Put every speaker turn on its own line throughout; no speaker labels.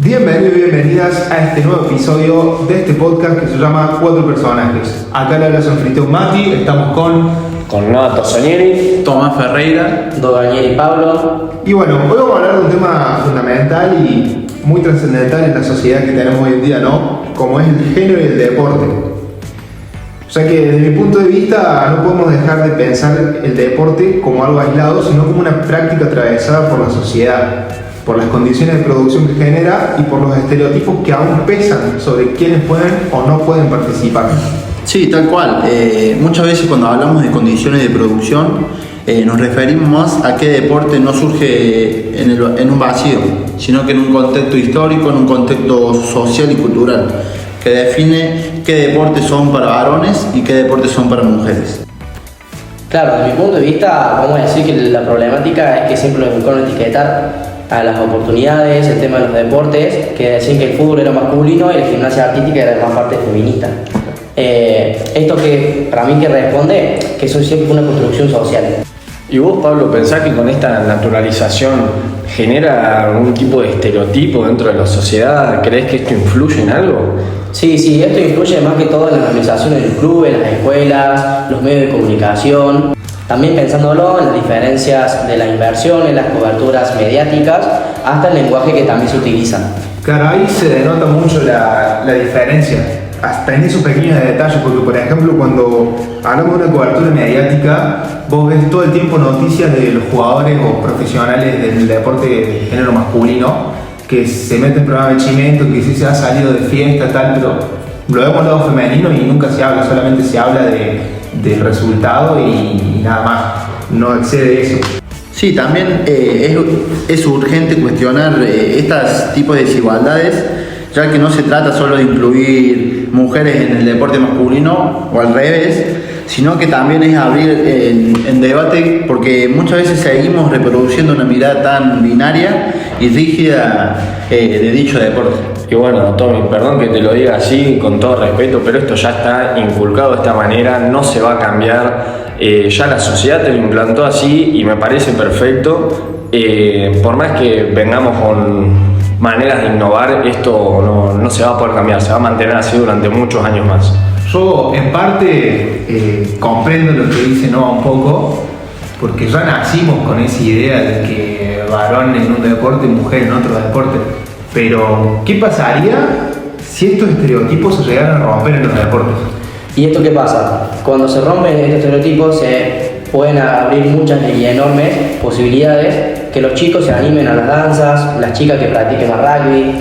Bienvenidos y bienvenidas a este nuevo episodio de este podcast que se llama Cuatro Personajes. Acá le habla su anfitrión Mati, estamos
con Noah Tossonieri,
Tomás Ferreira,
Daniel y Pablo.
Y bueno, hoy vamos a hablar de un tema fundamental y muy trascendental en la sociedad que tenemos hoy en día, ¿no? Como es el género y el deporte. O sea que desde mi punto de vista no podemos dejar de pensar el deporte como algo aislado, sino como una práctica atravesada por la sociedad, por las condiciones de producción que genera y por los estereotipos que aún pesan sobre quiénes pueden o no pueden participar.
Sí, tal cual. Muchas veces cuando hablamos de condiciones de producción nos referimos más a qué deporte no surge en un vacío, sino que en un contexto histórico, en un contexto social y cultural, que define qué deportes son para varones y qué deportes son para mujeres.
Claro, desde mi punto de vista, vamos a decir que la problemática es que siempre nos buscaron etiquetar a las oportunidades, el tema de los deportes, que decían que el fútbol era masculino y la gimnasia artística era más parte feminista. Esto que para mí que responde que eso siempre fue una construcción social.
¿Y vos, Pablo, pensás que con esta naturalización genera algún tipo de estereotipo dentro de la sociedad? ¿Crees que esto influye en algo?
Sí, esto influye más que todo en las organizaciones de los clubes, las escuelas, los medios de comunicación. También pensándolo en las diferencias de la inversión, en las coberturas mediáticas, hasta el lenguaje que también se utiliza.
Claro, ahí se denota mucho la diferencia, hasta en esos pequeños detalles, porque por ejemplo cuando hablamos de una cobertura mediática, vos ves todo el tiempo noticias de los jugadores o profesionales del deporte de género masculino que se meten en programas de chimento, que sí se ha salido de fiesta, tal, pero lo vemos al lado femenino y nunca se habla, solamente se habla del resultado y nada más, no excede eso.
Sí, también es urgente cuestionar estos tipos de desigualdades, ya que no se trata solo de incluir mujeres en el deporte masculino o al revés, sino que también es abrir en debate, porque muchas veces seguimos reproduciendo una mirada tan binaria y rígida de dicho deporte.
Y bueno, Tommy, perdón que te lo diga así, con todo respeto, pero esto ya está inculcado de esta manera, no se va a cambiar. Ya la sociedad te lo implantó así y me parece perfecto. Por más que vengamos con maneras de innovar, esto no se va a poder cambiar, se va a mantener así durante muchos años más.
Yo en parte comprendo lo que dice Noah un poco, porque ya nacimos con esa idea de que varón en un deporte y mujer en otro deporte. Pero, ¿qué pasaría si estos estereotipos se llegaran a romper en los deportes?
¿Y esto qué pasa? Cuando se rompen estos estereotipos se pueden abrir muchas y enormes posibilidades que los chicos se animen a las danzas, las chicas que practiquen más rugby.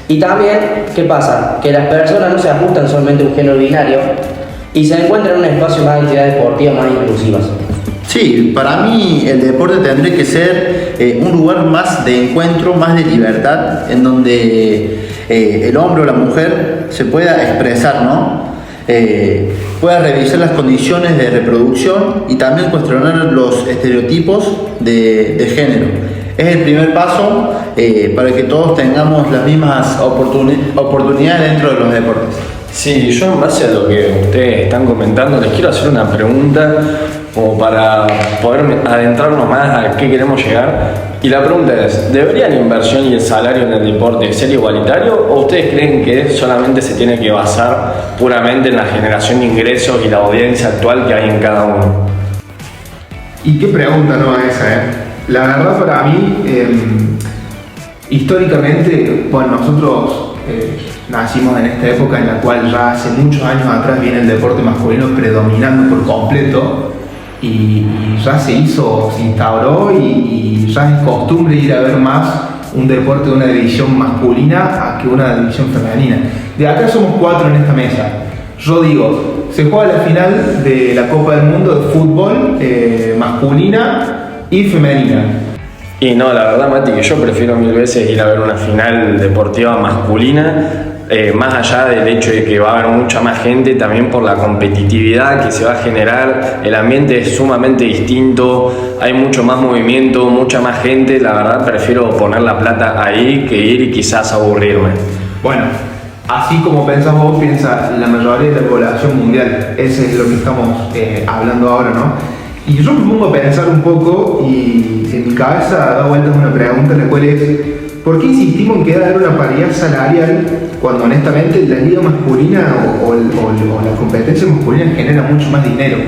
Y también, ¿qué pasa? Que las personas no se ajustan solamente a un género binario y se encuentran en un espacio más de actividades deportivas más inclusivas.
Sí, para mí el deporte tendría que ser un lugar más de encuentro, más de libertad, en donde el hombre o la mujer se pueda expresar, ¿no? Pueda revisar las condiciones de reproducción y también cuestionar los estereotipos de género. Es el primer paso para que todos tengamos las mismas oportunidades dentro de los deportes.
Sí, yo en base a lo que ustedes están comentando les quiero hacer una pregunta como para poder adentrarnos más a qué queremos llegar. Y la pregunta es, ¿debería la inversión y el salario en el deporte ser igualitario o ustedes creen que solamente se tiene que basar puramente en la generación de ingresos y la audiencia actual que hay en cada uno?
¿Y qué pregunta no es esa, La verdad para mí, históricamente, bueno, nosotros nacimos en esta época en la cual ya hace muchos años atrás viene el deporte masculino predominando por completo y ya se instauró y ya es costumbre ir a ver más un deporte de una división masculina a que una división femenina. De acá somos 4 en esta mesa. Yo digo, se juega la final de la Copa del Mundo de fútbol masculina y femenina.
Y no, la verdad, Mati, que yo prefiero mil veces ir a ver una final deportiva masculina, más allá del hecho de que va a haber mucha más gente, también por la competitividad que se va a generar. El ambiente es sumamente distinto, hay mucho más movimiento, mucha más gente. La verdad, prefiero poner la plata ahí que ir y quizás aburrirme.
Bueno, así como pensás vos, piensa la mayoría de la población mundial. Ese es lo que estamos hablando ahora, ¿no? Y yo me pongo a pensar un poco y en mi cabeza da vueltas una pregunta, la cual es ¿por qué insistimos en que debe haber una paridad salarial cuando honestamente la liga masculina o la competencia masculina genera mucho más dinero?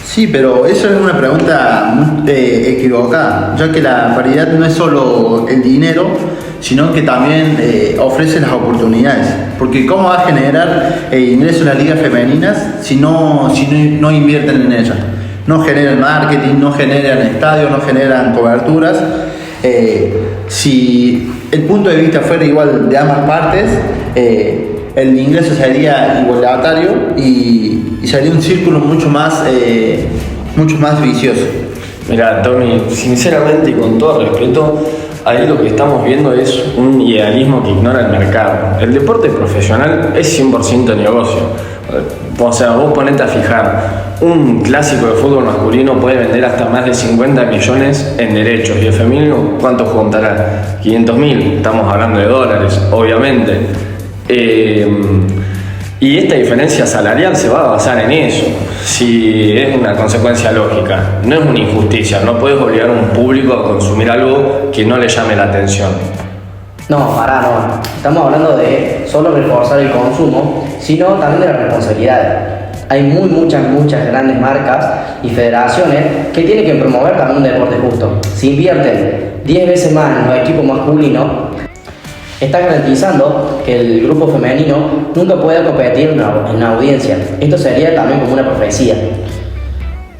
Sí, pero eso es una pregunta muy equivocada, ya que la paridad no es solo el dinero, sino que también ofrece las oportunidades. Porque ¿cómo va a generar ingresos en las ligas femeninas si no invierten en ellas? No generan marketing, no generan estadios, no generan coberturas. Si el punto de vista fuera igual de ambas partes, el ingreso sería igualitario y sería un círculo mucho más vicioso.
Mira, Tommy, sinceramente y con todo respeto, ahí lo que estamos viendo es un idealismo que ignora el mercado. El deporte profesional es 100% negocio. O sea, vos ponete a fijar, un clásico de fútbol masculino puede vender hasta más de 50 millones en derechos, y el femenino, ¿cuánto juntará? 500.000, estamos hablando de dólares, obviamente. Y esta diferencia salarial se va a basar en eso. Si es una consecuencia lógica, no es una injusticia, no puedes obligar a un público a consumir algo que no le llame la atención.
No, no. Estamos hablando de solo reforzar el consumo, sino también de la responsabilidad. Hay muchas grandes marcas y federaciones que tienen que promover también un deporte justo. Si invierten 10 veces más en los equipos masculinos, está garantizando que el grupo femenino nunca pueda competir en una audiencia. Esto sería también como una profecía.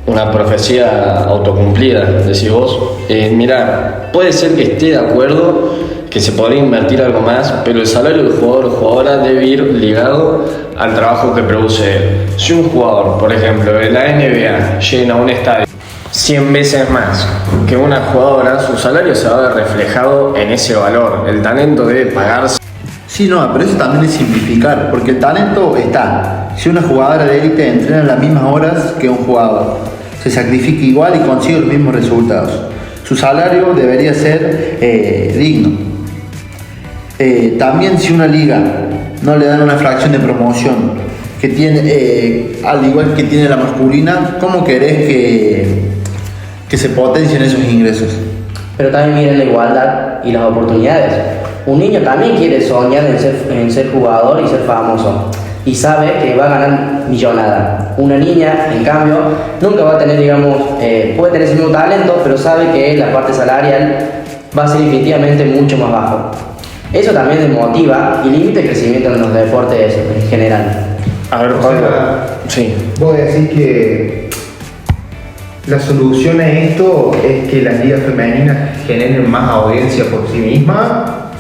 Una profecía autocumplida, decís vos. Mirá, puede ser que esté de acuerdo que se podría invertir algo más, pero el salario del jugador o jugadora debe ir ligado al trabajo que produce él. Si un jugador, por ejemplo, de la NBA llena un estadio 100 veces más que una jugadora, su salario se va a ver reflejado en ese valor. El talento debe pagarse.
Sí, no, pero eso también es simplificar, porque el talento está. Si una jugadora de élite entrena las mismas horas que un jugador, se sacrifica igual y consigue los mismos resultados, su salario debería ser digno. También si una liga no le dan una fracción de promoción que tiene, al igual que tiene la masculina, ¿cómo querés que se potencien esos ingresos?
Pero también miren la igualdad y las oportunidades. Un niño también quiere soñar en ser jugador y ser famoso, y sabe que va a ganar millonada. Una niña, en cambio, nunca va a tener, puede tener ese mismo talento, pero sabe que la parte salarial va a ser definitivamente mucho más bajo. Eso también desmotiva y limita el crecimiento en los deportes en general.
A ver, Pablo. Sí.
Vos decís que la solución a esto es que las ligas femeninas generen más audiencia por sí mismas,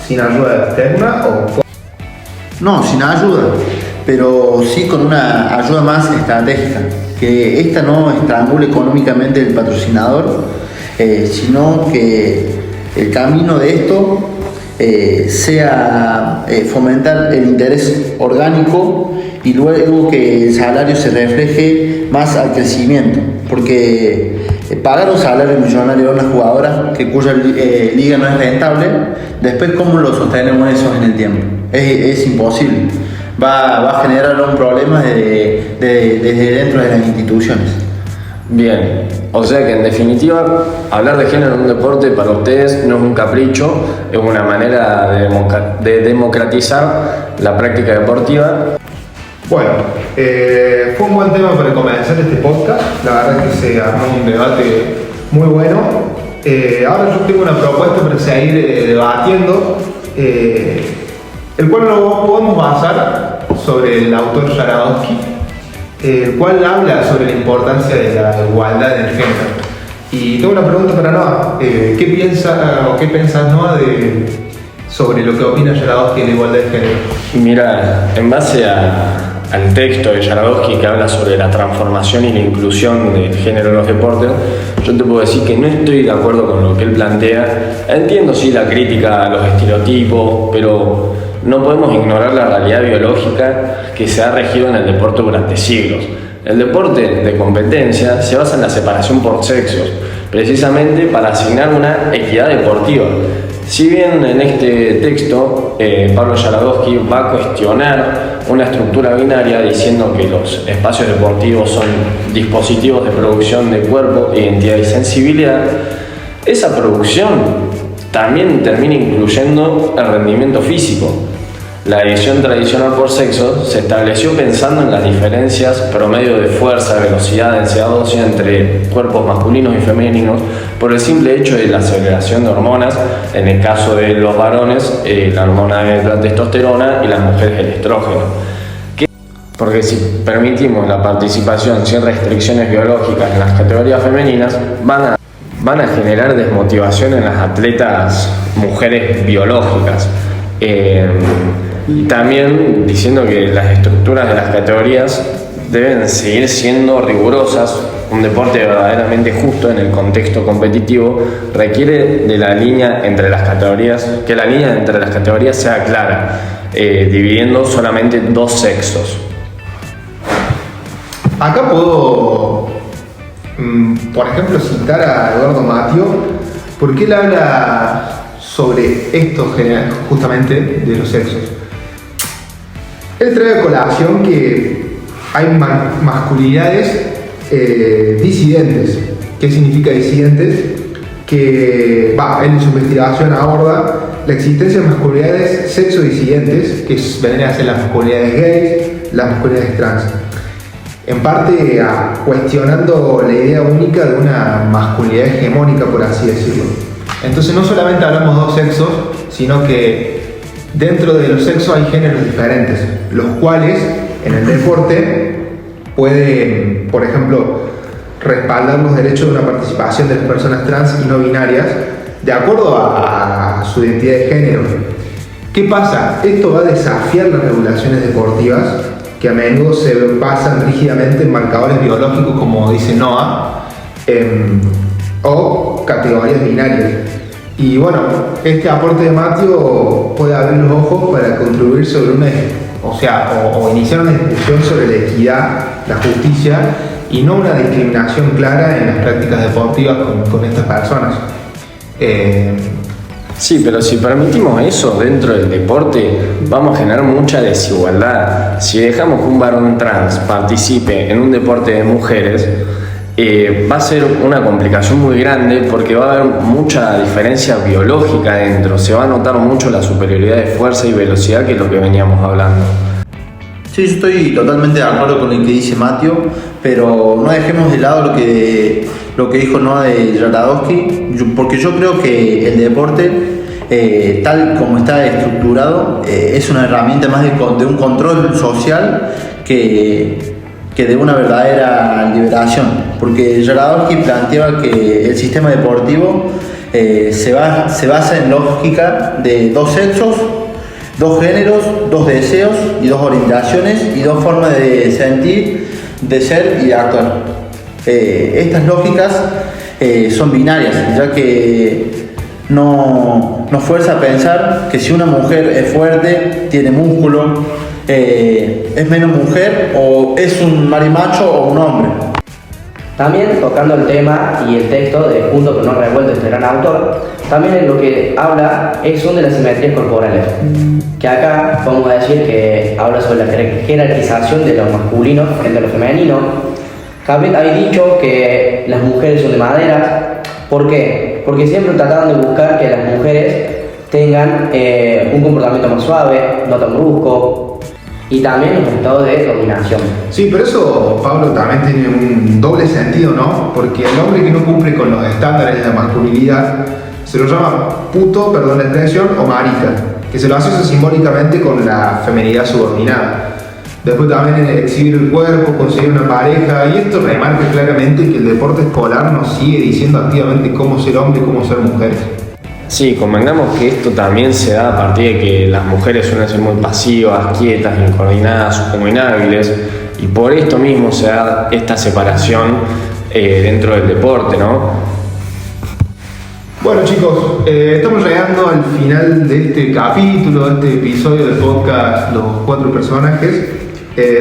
sin ayuda externa o...
No, sin ayuda, pero sí con una ayuda más estratégica, que esta no estrangule económicamente el patrocinador, sino que el camino de esto sea fomentar el interés orgánico y luego que el salario se refleje más al crecimiento, porque pagar un salario millonario a una jugadora cuya liga no es rentable, después ¿cómo lo sostenemos eso en el tiempo? Es imposible, va a generar un problema desde dentro de las instituciones.
Bien, o sea que en definitiva, hablar de género en un deporte para ustedes no es un capricho, es una manera de democratizar la práctica deportiva.
Bueno, fue un buen tema para comenzar este podcast. La verdad es que se armó un debate muy bueno. Ahora yo tengo una propuesta para seguir debatiendo, el cual lo podemos basar sobre el autor Jaradowski, el cual habla sobre la importancia de la igualdad en el género. Y tengo una pregunta para Noah. ¿Qué piensas, Noah, sobre lo que opina Jaradowski de la igualdad de género?
Mira, en base al texto de Jaradowski que habla sobre la transformación y la inclusión del género en los deportes, yo te puedo decir que no estoy de acuerdo con lo que él plantea. Entiendo sí la crítica a los estereotipos, pero no podemos ignorar la realidad biológica que se ha regido en el deporte durante siglos. El deporte de competencia se basa en la separación por sexos, precisamente para asignar una equidad deportiva. Si bien en este texto Pablo Jaradowski va a cuestionar una estructura binaria diciendo que los espacios deportivos son dispositivos de producción de cuerpo, identidad y sensibilidad, esa producción también termina incluyendo el rendimiento físico. La división tradicional por sexo se estableció pensando en las diferencias promedio de fuerza, velocidad, densidad ósea entre cuerpos masculinos y femeninos por el simple hecho de la segregación de hormonas, en el caso de los varones la hormona es la testosterona y las mujeres el estrógeno. Porque si permitimos la participación sin restricciones biológicas en las categorías femeninas, van a generar desmotivación en las atletas mujeres biológicas. Y también diciendo que las estructuras de las categorías deben seguir siendo rigurosas. Un deporte verdaderamente justo en el contexto competitivo requiere de la línea entre las categorías, que la línea entre las categorías sea clara, dividiendo solamente dos sexos.
Acá puedo, por ejemplo, citar a Eduardo Mattio, porque él habla sobre esto justamente de los sexos. Él trae a colación que hay masculinidades disidentes. ¿Qué significa disidentes? Que él en su investigación aborda la existencia de masculinidades sexo-disidentes, que vendrían a ser las masculinidades gays, las masculinidades trans. En parte cuestionando la idea única de una masculinidad hegemónica, por así decirlo. Entonces no solamente hablamos de dos sexos, sino que dentro de los sexos hay géneros diferentes, los cuales en el deporte pueden, por ejemplo, respaldar los derechos de una participación de las personas trans y no binarias de acuerdo a su identidad de género. ¿Qué pasa? Esto va a desafiar las regulaciones deportivas que a menudo se basan rígidamente en marcadores biológicos, como dice Noah, o categorías binarias. Y bueno, este aporte de Mattio puede abrir los ojos para contribuir sobre o iniciar una discusión sobre la equidad, la justicia y no una discriminación clara en las prácticas deportivas con estas personas.
Sí, pero si permitimos eso dentro del deporte, vamos a generar mucha desigualdad. Si dejamos que un varón trans participe en un deporte de mujeres, va a ser una complicación muy grande porque va a haber mucha diferencia biológica dentro. Se va a notar mucho la superioridad de fuerza y velocidad, que es lo que veníamos hablando.
Sí, yo estoy totalmente de acuerdo con lo que dice Mattio, pero no dejemos de lado lo que dijo Noah de Jaradowski, porque yo creo que el deporte, tal como está estructurado, es una herramienta más de un control social que de una verdadera liberación, porque Jaradowski planteaba que el sistema deportivo se basa en lógica de dos sexos, dos géneros, dos deseos y dos orientaciones y dos formas de sentir, de ser y de actuar. Estas lógicas son binarias, ya que nos fuerza a pensar que si una mujer es fuerte, tiene músculo, es menos mujer, o es un marimacho o un hombre.
También tocando el tema y el texto de Junto pero no revuelto, este gran autor, también en lo que habla son de las simetrías corporales, que acá vamos a decir que habla sobre la jerarquización de lo masculino frente a lo femenino. También hay dicho que las mujeres son de madera. ¿Por qué? Porque siempre trataban de buscar que las mujeres tengan un comportamiento más suave, no tan brusco, y también los estados de dominación.
Sí, pero eso, Pablo, también tiene un doble sentido, ¿no? Porque el hombre que no cumple con los estándares de la masculinidad se lo llama puto, perdón la expresión, o marica, que se lo asocia simbólicamente con la feminidad subordinada. Después también en exhibir el cuerpo, conseguir una pareja, y esto remarca claramente que el deporte escolar nos sigue diciendo activamente cómo ser hombre y cómo ser mujer.
Sí, convengamos que esto también se da a partir de que las mujeres suelen ser muy pasivas, quietas, incoordinadas, como inhábiles, y por esto mismo se da esta separación dentro del deporte, ¿no?
Bueno chicos, estamos llegando al final de este capítulo, de este episodio del podcast Los Cuatro Personajes.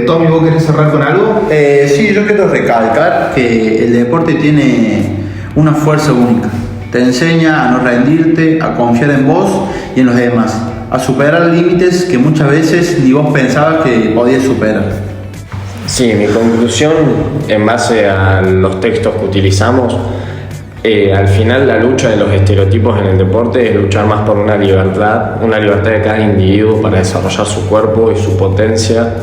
Tommy, ¿vos querés cerrar con algo?
Sí, yo quiero recalcar que el deporte tiene una fuerza única. Te enseña a no rendirte, a confiar en vos y en los demás, a superar límites que muchas veces ni vos pensabas que podías superar.
Sí, mi conclusión, en base a los textos que utilizamos, Al final la lucha de los estereotipos en el deporte es luchar más por una libertad de cada individuo para desarrollar su cuerpo y su potencia,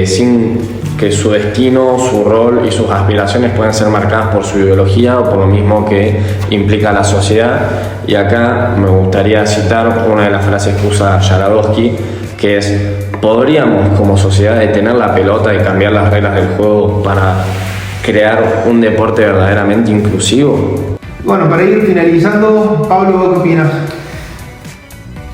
sin que su destino, su rol y sus aspiraciones puedan ser marcadas por su ideología o por lo mismo que implica la sociedad. Y acá me gustaría citar una de las frases que usa Yaradowski, que es: ¿podríamos como sociedad detener la pelota y cambiar las reglas del juego para crear un deporte verdaderamente inclusivo?
Bueno, para ir finalizando, Pablo, ¿vos qué opinas?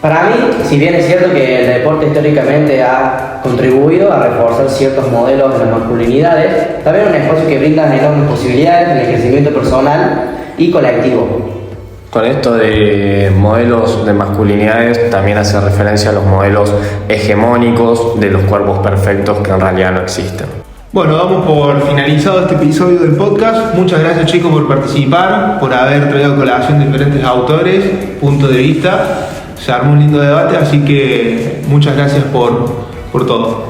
Para mí, si bien es cierto que el deporte históricamente ha contribuido a reforzar ciertos modelos de las masculinidades, también es un espacio que brinda enormes posibilidades en el crecimiento personal y colectivo.
Con esto de modelos de masculinidades también hace referencia a los modelos hegemónicos de los cuerpos perfectos que en realidad no existen.
Bueno, damos por finalizado este episodio del podcast. Muchas gracias, chicos, por participar, por haber traído a colación diferentes autores, puntos de vista. Se armó un lindo debate, así que muchas gracias por todo.